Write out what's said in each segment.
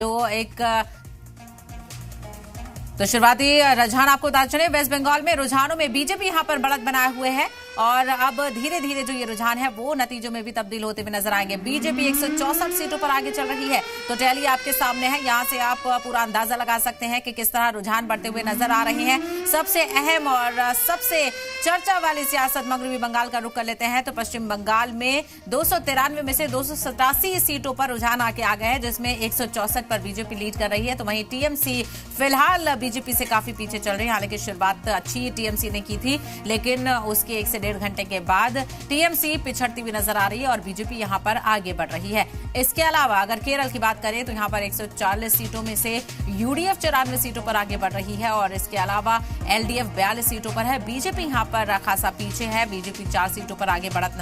जो एक तो शुरुआती रुझान आपको बता चले, वेस्ट बंगाल में रुझानों में बीजेपी यहां पर बढ़त बनाए हुए है और अब धीरे धीरे जो ये रुझान है वो नतीजों में भी तब्दील होते हुए नजर आएंगे। बीजेपी 164 सीटों पर आगे चल रही है। तो टैली आपके सामने है, यहां से आप पूरा अंदाजा लगा सकते हैं कि किस तरह रुझान बढ़ते हुए नजर आ रहे हैं। सबसे अहम और सबसे चर्चा वाली सियासत मगरबी बंगाल का रुख कर लेते हैं तो पश्चिम बंगाल में 293 में से 287 सीटों पर रुझान आके आ गए हैं, जिसमें 164 पर बीजेपी लीड कर रही है। तो वहीं टीएमसी फिलहाल बीजेपी से काफी पीछे चल रही है। हालांकि शुरुआत अच्छी टीएमसी ने की थी, लेकिन उसके 1 से 1.5 घंटे के बाद टीएमसी पिछड़ती हुई नजर आ रही है और बीजेपी यहां पर आगे बढ़ रही है। इसके अलावा अगर केरल की बात करें तो यहां पर 140 सीटों में से यूडीएफ 94 सीटों पर आगे बढ़ रही है और इसके अलावा एलडीएफ 42 सीटों पर है। बीजेपी यहां पर खासा पीछे है। बीजेपी 4 सीटों पर आगे बढ़त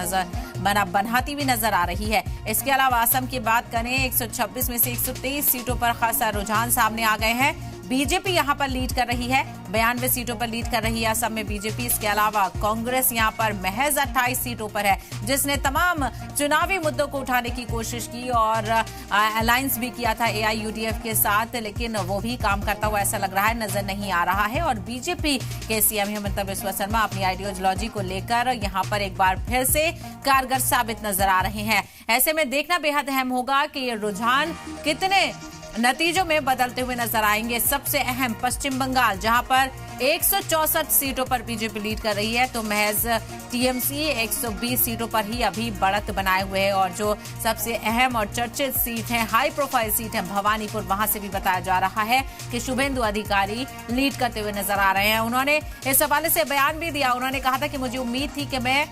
बनाती हुई नजर आ रही है। इसके अलावा असम की बात करें 126 में से 123 सीटों पर खासा रुझान सामने आ गए हैं। बीजेपी यहां पर लीड कर रही है, 92 सीटों पर लीड कर रही है असम में बीजेपी। इसके अलावा कांग्रेस यहां पर महज 28 सीटों पर है, जिसने तमाम चुनावी मुद्दों को उठाने की कोशिश की और अलायंस भी किया था एआईयूडीएफ के साथ, लेकिन वो भी काम करता हुआ ऐसा लग रहा है नजर नहीं आ रहा है। और बीजेपी के सीएम हेमंत बिस्वा शर्मा अपनी आइडियोलॉजी को लेकर यहां पर एक बार फिर से कारगर साबित नजर आ रहे हैं। ऐसे में देखना बेहद अहम होगा कि ये रुझान कितने नतीजों में बदलते हुए नजर आएंगे। सबसे अहम पश्चिम बंगाल, जहां पर 164 सीटों पर बीजेपी लीड कर रही है, तो महज टीएमसी 120 सीटों पर ही अभी बढ़त बनाए हुए है। और जो सबसे अहम और चर्चित सीट है, हाई प्रोफाइल सीट है भवानीपुर, वहां से भी बताया जा रहा है कि शुभेंदु अधिकारी लीड करते हुए नजर आ रहे हैं। उन्होंने इस हवाले से बयान भी दिया। उन्होंने कहा था कि मुझे उम्मीद थी कि मैं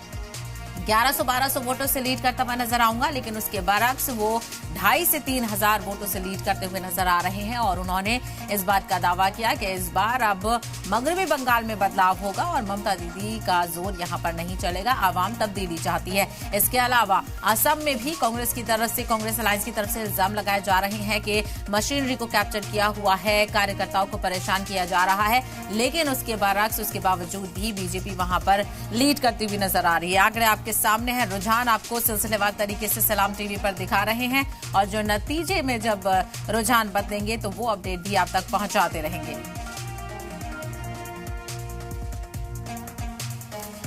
1100-1200 वोटों से लीड करता हुआ नजर आऊंगा, लेकिन उसके बरक्स वो 2,500 से 3,000 वोटों से लीड करते हुए नजर आ रहे हैं। और उन्होंने इस बात का दावा किया कि इस बार अब मगरबी बंगाल में बदलाव होगा और ममता दीदी का जोर यहां पर नहीं चलेगा। आवाम तब्दीली चाहती है। इसके अलावा असम में भी कांग्रेस की तरफ से, कांग्रेस अलायंस की तरफ से इल्जाम लगाए जा रहे हैं कि मशीनरी को कैप्चर किया हुआ है, कार्यकर्ताओं को परेशान किया जा रहा है, लेकिन उसके बरक्स, उसके बावजूद भी बीजेपी वहां पर लीड करती हुई नजर आ रही है। आंकड़े आपके सामने है, रुझान आपको सिलसिलेवार तरीके से सलाम टीवी पर दिखा रहे हैं और जो नतीजे में जब रुझान बदलेंगे तो वो अपडेट भी आप तक पहुंचाते रहेंगे।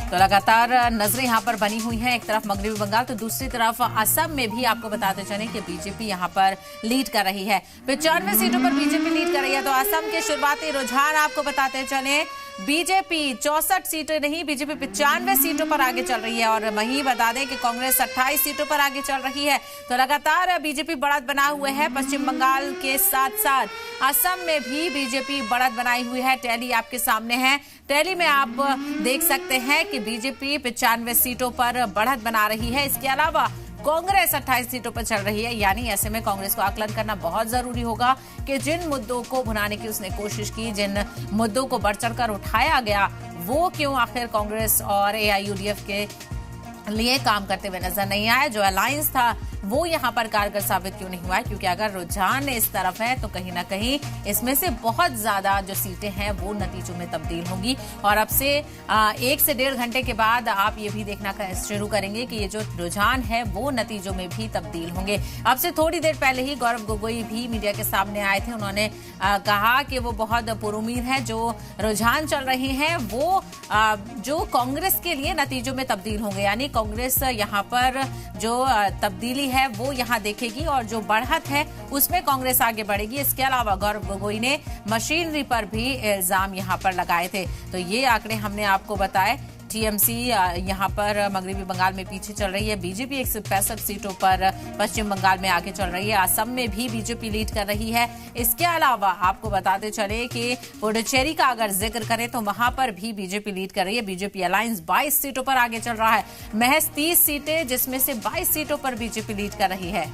तो लगातार नजरें यहां पर बनी हुई हैं, एक तरफ मगरबी बंगाल तो दूसरी तरफ असम में भी आपको बताते चले कि बीजेपी यहां पर लीड कर रही है। 95 सीटों पर बीजेपी लीड कर रही है। तो असम के शुरुआती रुझान आपको बताते चले, बीजेपी 64 सीटें नहीं, बीजेपी 95 सीटों पर आगे चल रही है। और वहीं बता दें कि कांग्रेस 28 सीटों पर आगे चल रही है। तो लगातार बीजेपी बढ़त बनाए हुए है। पश्चिम बंगाल के साथ साथ असम में भी बीजेपी बढ़त बनाई हुई है। टैली आपके सामने है। टैली में आप देख सकते हैं कि बीजेपी 95 सीटों पर बढ़त बना रही है। इसके अलावा कांग्रेस 28 सीटों पर चल रही है। यानी ऐसे में कांग्रेस को आकलन करना बहुत जरूरी होगा कि जिन मुद्दों को भुनाने की उसने कोशिश की, जिन मुद्दों को बढ़ चढ़कर उठाया गया, वो क्यों आखिर कांग्रेस और एआईयूडीएफ के लिए काम करते हुए नजर नहीं आया। जो अलायंस था वो यहां पर कारगर साबित क्यों नहीं हुआ है, क्योंकि अगर रुझान इस तरफ है तो कहीं ना कहीं इसमें से बहुत ज्यादा जो सीटें हैं वो नतीजों में तब्दील होंगी। और अब से 1 से 1.5 घंटे के बाद आप ये भी देखना शुरू करेंगे कि ये जो रुझान है वो नतीजों में भी तब्दील होंगे। अब से थोड़ी देर पहले ही गौरव गोगोई भी मीडिया के सामने आए थे। उन्होंने कहा कि वो बहुत पुरुमीद है, जो रुझान चल रहे हैं वो जो कांग्रेस के लिए नतीजों में तब्दील होंगे। यानी कांग्रेस यहाँ पर जो तब्दीली है वो यहां देखेगी और जो बढ़त है उसमें कांग्रेस आगे बढ़ेगी। इसके अलावा गौरव गोगोई ने मशीनरी पर भी इल्जाम यहां पर लगाए थे। तो ये आंकड़े हमने आपको बताए। टीएमसी यहां पर मगरबी बंगाल में पीछे चल रही है। बीजेपी 165 सीटों पर पश्चिम बंगाल में आगे चल रही है। असम में भी बीजेपी लीड कर रही है। इसके अलावा आपको बताते चले कि पुडुचेरी का अगर जिक्र करें तो वहां पर भी बीजेपी लीड कर रही है। बीजेपी अलायंस 22 सीटों पर आगे चल रहा है। महज 30 सीटें, जिसमें से 22 सीटों पर बीजेपी लीड कर रही है।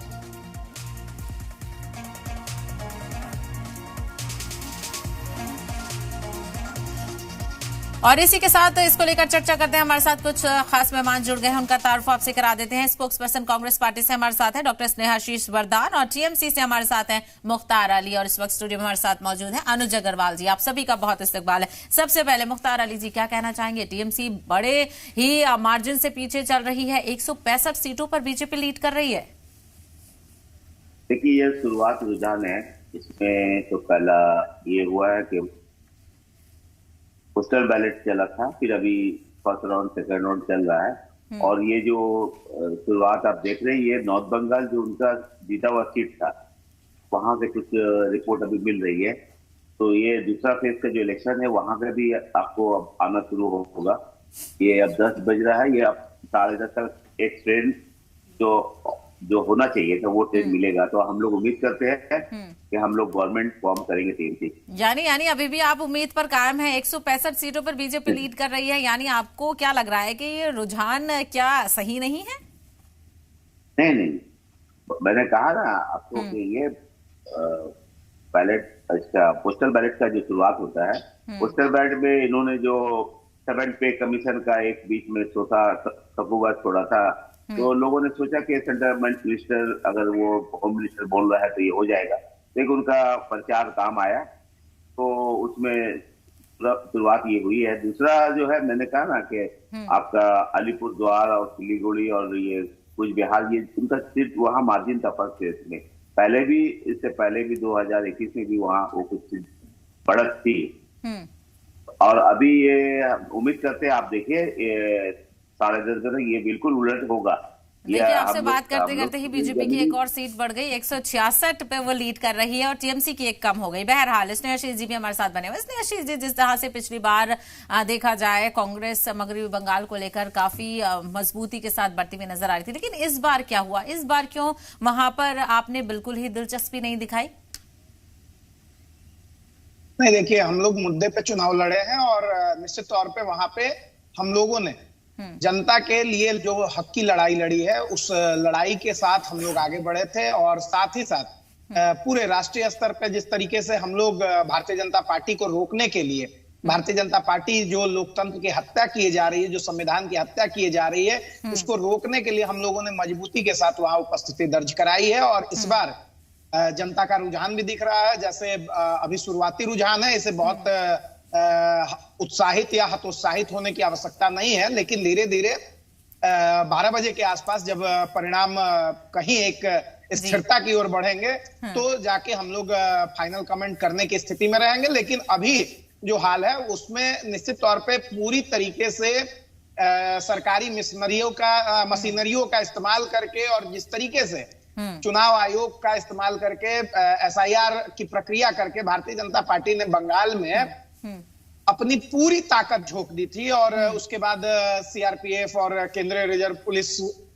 और इसी के साथ इसको लेकर चर्चा करते हैं। हमारे साथ कुछ खास मेहमान जुड़ गए हैं, उनका तारुफ आपसे करा देते हैं। स्पोक्स पर्सन कांग्रेस पार्टी से हमारे साथ है डॉक्टर स्नेहाशीष वरदान और टीएमसी से हमारे साथ हैं मुख्तार अली और इस वक्त स्टूडियो में हमारे साथ मौजूद है अनुज अग्रवाल जी। आप सभी का बहुत इस्तकबाल है। सबसे पहले मुख्तार अली जी, क्या कहना चाहेंगे? टीएमसी बड़े ही मार्जिन से पीछे चल रही है, 165 सीटों पर बीजेपी लीड कर रही है। देखिए, ये शुरुआत रुझान है। इसमें तो पहला ये हुआ है कि पोस्टल बैलेट चला था, फिर अभी फर्स्ट राउंड सेकंड राउंड चल रहा है। और ये जो शुरुआत आप देख रहे हैं, ये नॉर्थ बंगाल जो उनका जीता हुआ सीट था, वहां से कुछ रिपोर्ट अभी मिल रही है। तो ये दूसरा फेज का जो इलेक्शन है, वहां पे भी आपको अब आना शुरू होगा। ये अब 10 बज रहा है, ये अब 10:30 तक एक ट्रेन जो होना चाहिए था वो ट्रेन मिलेगा। तो हम लोग उम्मीद करते हैं कि हम लोग गवर्नमेंट फॉर्म करेंगे टीएमसी। यानी अभी भी आप उम्मीद पर कायम है। 165 सीटों पर बीजेपी लीड कर रही है, यानी आपको क्या लग रहा है कि ये रुझान क्या सही नहीं है? नहीं, मैंने कहा ना आपको कि ये बैलेट, अच्छा, पोस्टल बैलेट का जो शुरुआत होता है, पोस्टल बैलेट में इन्होंने जो 7 पे कमीशन का एक बीच में सपूबात छोड़ा था, तो लोगों ने सोचा कि सेंट्रल मिनिस्टर, अगर वो होम मिनिस्टर बोल रहा है तो ये हो जाएगा। लेकिन उनका प्रचार काम आया, तो उसमें शुरुआत ये हुई है। दूसरा जो है, मैंने कहा ना कि आपका अलीपुर द्वार और सिलीगुड़ी और ये कुछ बिहार, ये उनका सिर्फ वहाँ मार्जिन था फर्स्ट फेज में। इससे पहले भी 2021 में भी वहाँ वो कुछ बढ़त थी। और अभी ये उम्मीद करते हैं, आप देखिए 10:30 तक ये बिल्कुल उलट होगा। देखिए, आपसे बात करते करते ही बीजेपी की एक और सीट बढ़ गई, 166 पे वो लीड कर रही है और टीएमसी की एक कम हो गई। बहरहाल स्नेहाशीष जी भी हमारे साथ बने हुए। स्नेहाशीष जी, जिस तरह से पिछली बार देखा जाए कांग्रेस मगरबी बंगाल को लेकर काफी मजबूती के साथ बढ़ती हुई नजर आ रही थी, लेकिन इस बार क्या हुआ? इस बार क्यों वहां पर आपने बिल्कुल ही दिलचस्पी नहीं दिखाई? नहीं, देखिए, हम लोग मुद्दे पे चुनाव लड़े हैं और निश्चित तौर पे वहां पे हम लोगों ने जनता के लिए जो हक की लड़ाई लड़ी है, उस लड़ाई के साथ हम लोग आगे बढ़े थे। और साथ ही साथ पूरे राष्ट्रीय स्तर पे जिस तरीके से हम लोग भारतीय जनता पार्टी को रोकने के लिए, भारतीय जनता पार्टी जो लोकतंत्र की हत्या की जा रही है, जो संविधान की हत्या की जा रही है, उसको रोकने के लिए हम लोगों ने मजबूती के साथ वहां उपस्थिति दर्ज कराई है। और इस बार जनता का रुझान भी दिख रहा है। जैसे अभी शुरुआती रुझान है, इसे बहुत उत्साहित या हतोत्साहित होने की आवश्यकता नहीं है, लेकिन धीरे धीरे 12 बजे के आसपास जब परिणाम कहीं एक स्थिरता की ओर बढ़ेंगे, तो जाके हम लोग फाइनल कमेंट करने की स्थिति में रहेंगे। लेकिन अभी जो हाल है, उसमें निश्चित तौर पे पूरी तरीके से सरकारी मशीनरियों का इस्तेमाल करके और जिस तरीके से चुनाव आयोग का इस्तेमाल करके एसआईआर की प्रक्रिया करके भारतीय जनता पार्टी ने बंगाल में अपनी पूरी ताकत झोंक दी थी। और उसके बाद सीआरपीएफ और केंद्रीय रिजर्व पुलिस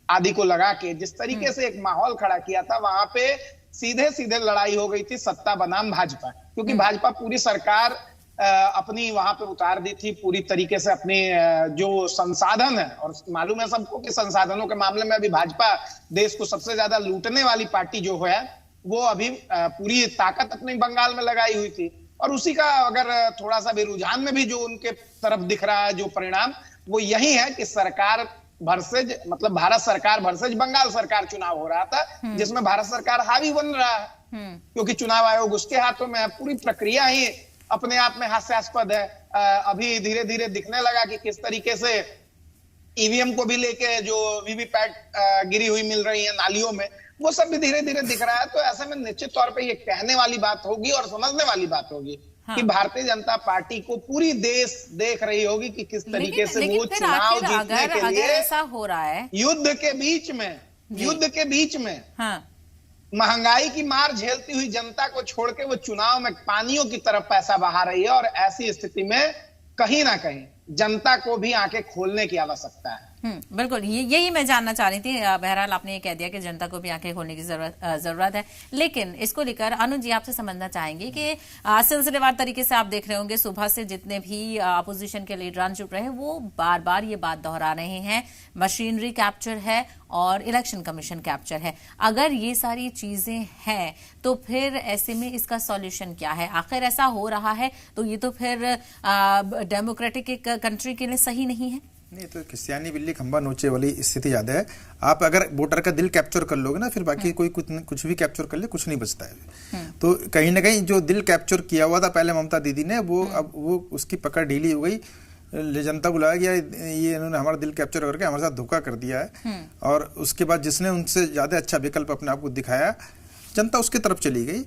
आदि को लगा के जिस तरीके से एक माहौल खड़ा किया था, वहां पे सीधे सीधे लड़ाई हो गई थी सत्ता बनाम भाजपा। क्योंकि भाजपा पूरी सरकार अपनी वहां पे उतार दी थी, पूरी तरीके से अपने जो संसाधन है, और मालूम है सबको कि संसाधनों के मामले में अभी भाजपा देश को सबसे ज्यादा लूटने वाली पार्टी जो है, वो अभी पूरी ताकत अपने बंगाल में लगाई हुई थी। और उसी का अगर थोड़ा सा भी रुझान में भी जो उनके तरफ दिख रहा है जो परिणाम, वो यही है कि सरकार वर्सेज, मतलब भारत सरकार वर्सेज बंगाल सरकार चुनाव हो रहा था, जिसमें भारत सरकार हावी बन रहा है, क्योंकि चुनाव आयोग उसके हाथों में है। पूरी प्रक्रिया ही अपने आप में हास्यास्पद है। अभी धीरे धीरे दिखने लगा कि किस तरीके से ईवीएम को भी लेके जो वीवीपैट गिरी हुई मिल रही है नालियों में, वो सब भी धीरे धीरे दिख रहा है। तो ऐसे में निश्चित तौर पे ये कहने वाली बात होगी और समझने वाली बात होगी कि भारतीय जनता पार्टी को पूरी देश देख रही होगी कि किस तरीके से वो चुनाव जीतने के लिए ऐसा हो रहा है। युद्ध के बीच में महंगाई की मार झेलती हुई जनता को छोड़ के वो चुनाव में पानियों की तरफ पैसा बहा रही है। और ऐसी स्थिति में कहीं ना कहीं जनता को भी आंखें खोलने की आवश्यकता है। बिल्कुल, यही मैं जानना चाह रही थी। बहरहाल आपने ये कह दिया कि जनता को भी आंखें खोलने की जरूरत है, लेकिन इसको लेकर अनुज जी आपसे समझना चाहेंगे कि सिलसिलेवार तरीके से आप देख रहे होंगे, सुबह से जितने भी अपोजिशन के लीडरान चुप रहे हैं, वो बार बार ये बात दोहरा रहे हैं, मशीनरी कैप्चर है और इलेक्शन कमीशन कैप्चर है। अगर ये सारी चीजें हैं तो फिर ऐसे में इसका सॉल्यूशन क्या है? आखिर ऐसा हो रहा है तो ये तो फिर डेमोक्रेटिक एक कंट्री के लिए सही नहीं है। नहीं, तो क्रिश्चियानी बिल्ली खंबा नोचे वाली स्थिति याद है। आप अगर वोटर का दिल कैप्चर कर लोगे ना, फिर बाकी कोई कुछ भी कैप्चर कर ले, कुछ नहीं बचता है। तो कहीं ना कहीं जो दिल कैप्चर किया हुआ था पहले ममता दीदी ने, वो अब वो उसकी पकड़ ढीली हो गई। जनता को लगा कि ये इन्होंने हमारा दिल कैप्चर करके हमारे साथ धोखा कर दिया है। और उसके बाद जिसने उनसे ज्यादा अच्छा विकल्प अपने आप को दिखाया जनता उसके तरफ चली गई।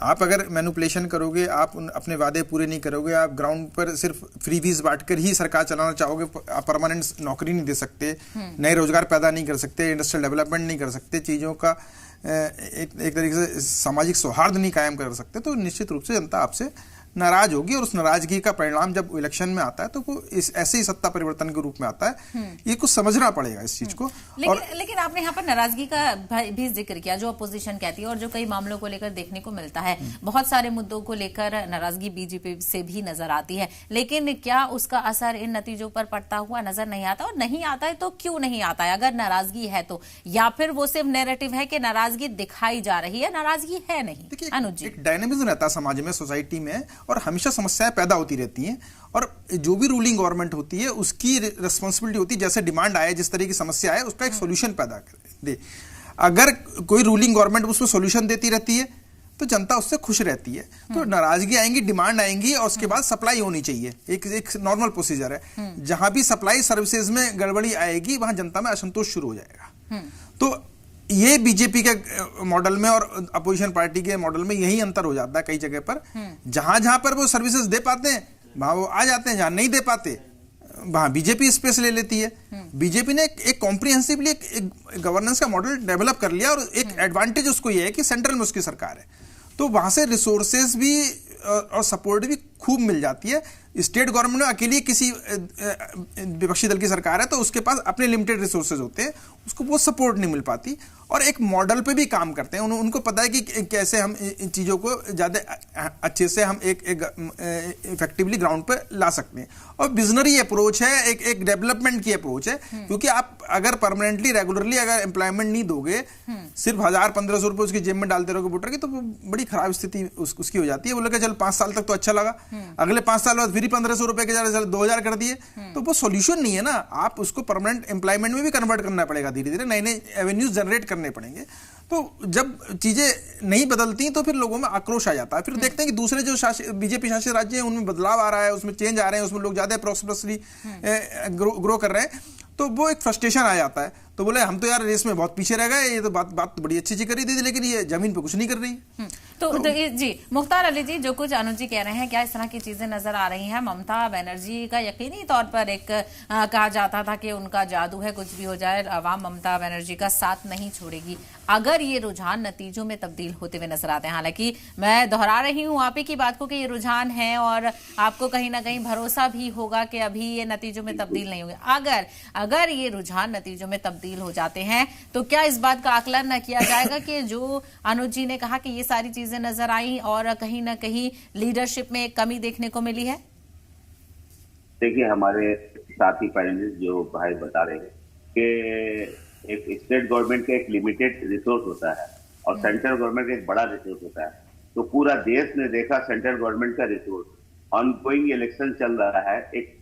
आप अगर मैनिपुलेशन करोगे, आप अपने वादे पूरे नहीं करोगे, आप ग्राउंड पर सिर्फ फ्रीबीज बांटकर ही सरकार चलाना चाहोगे, आप परमानेंट नौकरी नहीं दे सकते, नए रोजगार पैदा नहीं कर सकते, इंडस्ट्रियल डेवलपमेंट नहीं कर सकते, चीजों का एक तरीके से सामाजिक सौहार्द नहीं कायम कर सकते, तो निश्चित रूप से जनता आपसे नाराज होगी। और उस नाराजगी का परिणाम जब इलेक्शन में आता है तो वो इस ऐसे ही सत्ता परिवर्तन के रूप में आता है। ये कुछ समझना पड़ेगा इस चीज को। लेकिन आपने यहाँ पर नाराजगी का भी जिक्र किया, जो अपोजिशन कहती है और जो कई मामलों को लेकर देखने को मिलता है, बहुत सारे मुद्दों को लेकर नाराजगी बीजेपी से भी नजर आती है, लेकिन क्या उसका असर इन नतीजों पर पड़ता हुआ नजर नहीं आता? और नहीं आता है तो क्यों नहीं आता है? अगर नाराजगी है तो, या फिर वो सिर्फ नैरेटिव है कि नाराजगी दिखाई जा रही है, नाराजगी है नहीं? अनुज जी, एक डायनेमिज्म रहता है समाज में, सोसाइटी में, और हमेशा समस्याएं पैदा होती रहती हैं, और जो भी रूलिंग गवर्नमेंट होती है उसकी रिस्पांसिबिलिटी होती है, जैसे डिमांड आए, जिस तरह की समस्या आए, उसका एक सॉल्यूशन पैदा कर दे। अगर कोई रूलिंग गवर्नमेंट उसमें सॉल्यूशन देती रहती है तो जनता उससे खुश रहती है। तो नाराजगी आएंगी, डिमांड आएंगी, और उसके बाद सप्लाई होनी चाहिए। एक नॉर्मल प्रोसीजर है। जहां भी सप्लाई सर्विसेज में गड़बड़ी आएगी वहां जनता में असंतोष शुरू हो जाएगा। तो ये बीजेपी के मॉडल में और अपोजिशन पार्टी के मॉडल में यही अंतर हो जाता है कई जगह पर। जहां जहां पर वो सर्विसेज दे पाते हैं वहां वो आ जाते हैं, जहां नहीं दे पाते वहां बीजेपी स्पेस ले लेती है। बीजेपी ने एक कॉम्प्रिहेंसिवली एक गवर्नेंस का मॉडल डेवलप कर लिया, और एक एडवांटेज उसको ये है कि सेंट्रल में उसकी सरकार है, तो वहां से रिसोर्सेज भी और सपोर्ट भी खूब मिल जाती है। स्टेट गवर्नमेंट में अकेली किसी विपक्षी दल की सरकार है तो उसके पास अपने लिमिटेड रिसोर्सेज होते हैं, उसको वो सपोर्ट नहीं मिल पाती, और एक मॉडल पे भी काम करते हैं। उनको पता है कि कैसे हम इन चीज़ों को ज़्यादा अच्छे से हम एक इफेक्टिवली ग्राउंड पे ला सकते हैं। और विजनरी अप्रोच है, एक डेवलपमेंट की अप्रोच है, क्योंकि आप अगर परमानेंटली रेगुलरली अगर एम्प्लॉयमेंट नहीं दोगे, सिर्फ 1000-1500 रुपये उसकी जेब में डालते रहोगे वोटर की, तो वो बड़ी खराब स्थिति उसकी हो जाती है। बोले कि चल 5 साल तक तो अच्छा लगा, अगले 5 साल बाद फिर 1500 रुपए के जगह 2000 कर दिए, तो वो सॉल्यूशन नहीं है ना। आप उसको परमानेंट एम्प्लॉयमेंट में भी कन्वर्ट करना पड़ेगा, धीरे धीरे नए नए एवेन्यूज जनरेट करने पड़ेंगे। तो जब चीजें नहीं बदलती तो फिर लोगों में आक्रोश आ जाता है। फिर देखते हैं कि दूसरे जो बीजेपी शासित राज्य हैं उनमें बदलाव आ रहा है, उसमें चेंज आ रहे हैं, उसमें लोग ज्यादा प्रॉस्परसली ग्रो कर रहे हैं, तो वो एक फ्रस्ट्रेशन आ जाता है। तो बोले हम तो यार रेस में बहुत पीछे रह गए, ये तो बात तो बड़ी अच्छी करी थी, लेकिन ये जमीन पे कुछ नहीं कर रही। तो जी मुख्तार अली जी, जो कुछ अनुज जी कह रहे हैं, क्या इस तरह की चीजें नजर आ रही हैं? ममता बनर्जी का यकीनी तौर पर एक कहा जाता था कि उनका जादू है, कुछ भी हो जाए अवाम ममता बनर्जी का साथ नहीं छोड़ेगी। अगर ये रुझान नतीजों में तब्दील होते हुए नजर आते हैं, हालांकि मैं दोहरा रही हूँ आप ही की बात को कि ये रुझान है और आपको कहीं ना कहीं भरोसा भी होगा कि अभी ये नतीजों में तब्दील नहीं होंगे, अगर ये रुझान नतीजों में तब्दील हो जाते हैं तो क्या इस बात का आकलन न किया जाएगा कि जो अनुज जी ने कहा कि ये सारी चीजें नजर आई और कहीं ना कहीं लीडरशिप में एक कमी देखने को मिली है? देखिए, हमारे साथी पैनलिस्ट जो भाई बता रहे हैं कि एक स्टेट गवर्नमेंट का एक लिमिटेड रिसोर्स होता है और सेंट्रल गवर्नमेंट का एक बड़ा रिसोर्स होता है। तो पूरा देश ने देखा सेंट्रल गवर्नमेंट का रिसोर्स, ऑनगोइंग इलेक्शन चल रहा है, एक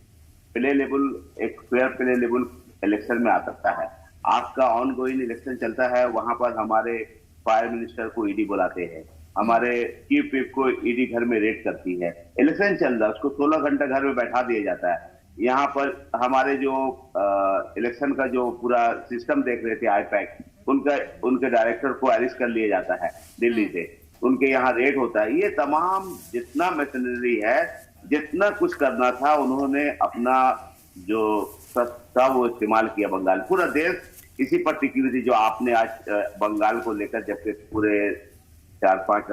फेयर प्ले लेवल इलेक्शन में आ सकता है। आपका ऑनगोइंग इलेक्शन चलता है, वहां पर हमारे फायर मिनिस्टर को ईडी बुलाते हैं, हमारे चीफ व्हिप को ईडी घर में रेड करती है। इलेक्शन चल रहा है, उसको 16 घंटा घर में बैठा दिया जाता है। यहाँ पर हमारे जो इलेक्शन का जो पूरा सिस्टम देख रहे थे आईपैक, उनके डायरेक्टर को अरेस्ट कर लिया जाता है दिल्ली से, उनके यहाँ रेड होता है। ये तमाम जितना मशीनरी है, जितना कुछ करना था, उन्होंने अपना जो सत्ता वो इस्तेमाल किया। बंगाल, पूरा देश इसी पर टिकी हुई थी जो आपने आज बंगाल को लेकर, जबकि पूरे 4-5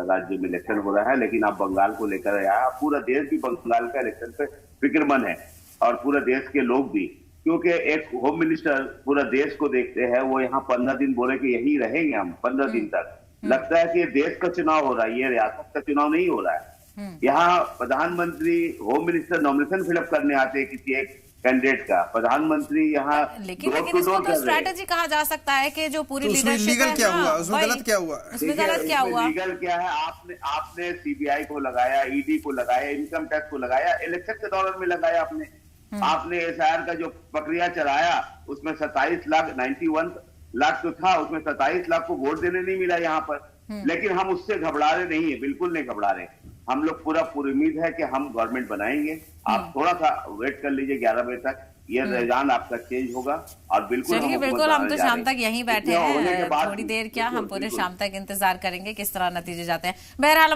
राज्यों में इलेक्शन हो रहा है, लेकिन आप बंगाल को लेकर आया। पूरा देश भी बंगाल का इलेक्शन पे फिक्रमंद है और पूरा देश के लोग भी, क्योंकि एक होम मिनिस्टर पूरा देश को देखते हैं। वो यहाँ 15 दिन बोले कि यही रहेंगे हम 15 दिन तक। लगता है कि देश का चुनाव हो रहा है, ये रियासत का चुनाव नहीं हो रहा है। यहाँ प्रधानमंत्री, होम मिनिस्टर नॉमिनेशन फिलअप करने आते हैं किसी एक कैंडिडेट का, प्रधानमंत्री यहाँ लेकिन इसको तो स्ट्रैटेजी कहा जा सकता है कि जो पूरी लीडरशिप लीगल क्या हुआ, उसमें गलत क्या हुआ, उसमें गलत क्या हुआ? लीगल क्या है? आपने सीबीआई को लगाया, ईडी को लगाया, इनकम टैक्स को लगाया, इलेक्शन के दौरान में लगाया आपने एसआईआर का जो प्रक्रिया चलाया, उसमें 27 लाख 91 लाख तो था, उसमें 27 लाख को वोट देने नहीं मिला यहाँ पर। लेकिन हम उससे घबरा रहे नहीं है, बिल्कुल नहीं घबरा रहे। हम लोग पूरी उम्मीद है कि हम गवर्नमेंट बनाएंगे। आप थोड़ा सा वेट कर लीजिए 11 बजे तक, ये रुझान आपका चेंज होगा। और बिल्कुल चलिए, बिल्कुल हम तो शाम तक यहीं बैठे हैं, थोड़ी देर क्या, हम पूरे शाम तक इंतजार करेंगे किस तरह नतीजे जाते हैं। बहरहाल